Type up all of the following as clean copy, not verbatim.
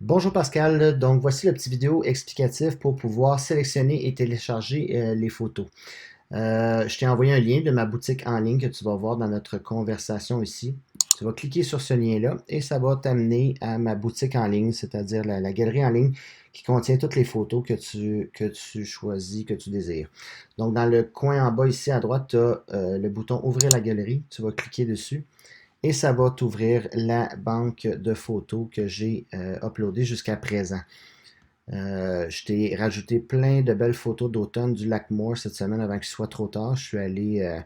Bonjour Pascal, donc voici le petit vidéo explicatif pour pouvoir sélectionner et télécharger les photos. Je t'ai envoyé un lien de ma boutique en ligne que tu vas voir dans notre conversation ici. Tu vas cliquer sur ce lien-là et ça va t'amener à ma boutique en ligne, c'est-à-dire la galerie en ligne qui contient toutes les photos que tu choisis, que tu désires. Donc dans le coin en bas ici à droite, tu as le bouton Ouvrir la galerie. Tu vas cliquer dessus et ça va t'ouvrir la banque de photos que j'ai uploadées jusqu'à présent. Je t'ai rajouté plein de belles photos d'automne du lac Moore cette semaine avant qu'il soit trop tard. Je suis allé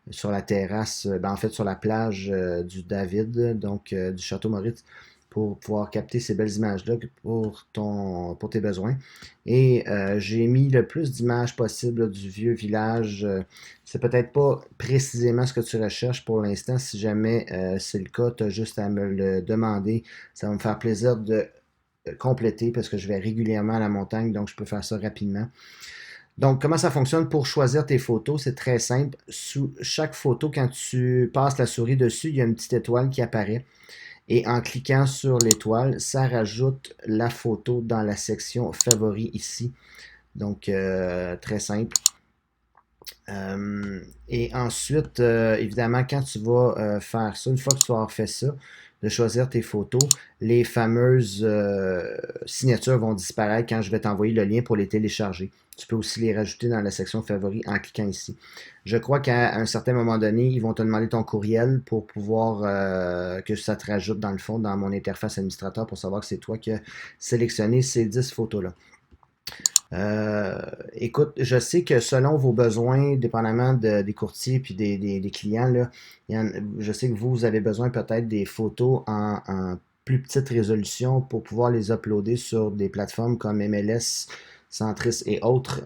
sur la terrasse, en fait sur la plage du David, donc du Château Moritz, pour pouvoir capter ces belles images-là pour tes besoins. Et j'ai mis le plus d'images possible du vieux village. C'est peut-être pas précisément ce que tu recherches pour l'instant. Si jamais c'est le cas, tu as juste à me le demander. Ça va me faire plaisir de compléter parce que je vais régulièrement à la montagne, donc je peux faire ça rapidement. Donc, comment ça fonctionne pour choisir tes photos? C'est très simple. Sous chaque photo, quand tu passes la souris dessus, il y a une petite étoile qui apparaît. Et en cliquant sur l'étoile, ça rajoute la photo dans la section favoris ici. Donc, très simple. Et ensuite, évidemment, quand tu vas faire ça, une fois que tu vas avoir fait ça, de choisir tes photos, les fameuses signatures vont disparaître quand je vais t'envoyer le lien pour les télécharger. Tu peux aussi les rajouter dans la section favoris en cliquant ici. Je crois qu'à un certain moment donné, ils vont te demander ton courriel pour pouvoir que ça te rajoute dans le fond, dans mon interface administrateur pour savoir que c'est toi qui as sélectionné ces 10 photos-là. Euh, Écoute, je sais que selon vos besoins, dépendamment des courtiers puis des clients, là, je sais que vous avez besoin peut-être des photos en plus petite résolution pour pouvoir les uploader sur des plateformes comme MLS, Centris et autres.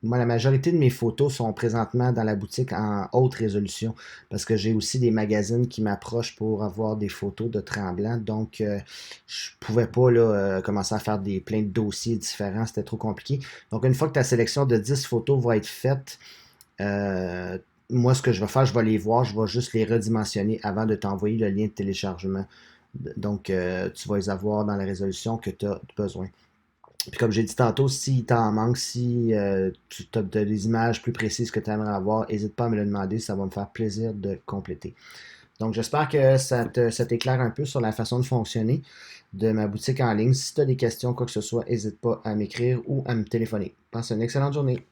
Moi, la majorité de mes photos sont présentement dans la boutique en haute résolution parce que j'ai aussi des magazines qui m'approchent pour avoir des photos de Tremblant. Donc, je pouvais pas là, commencer à faire plein de dossiers différents. C'était trop compliqué. Donc, une fois que ta sélection de 10 photos va être faite, euh, moi, ce que je vais faire, je vais les voir. Je vais juste les redimensionner avant de t'envoyer le lien de téléchargement. Donc, tu vas les avoir dans la résolution que tu as besoin. Puis comme j'ai dit tantôt, si t'en manque, si tu as des images plus précises que tu aimerais avoir, n'hésite pas à me le demander, ça va me faire plaisir de compléter. Donc j'espère que ça t'éclaire un peu sur la façon de fonctionner de ma boutique en ligne. Si tu as des questions, quoi que ce soit, n'hésite pas à m'écrire ou à me téléphoner. Passe une excellente journée.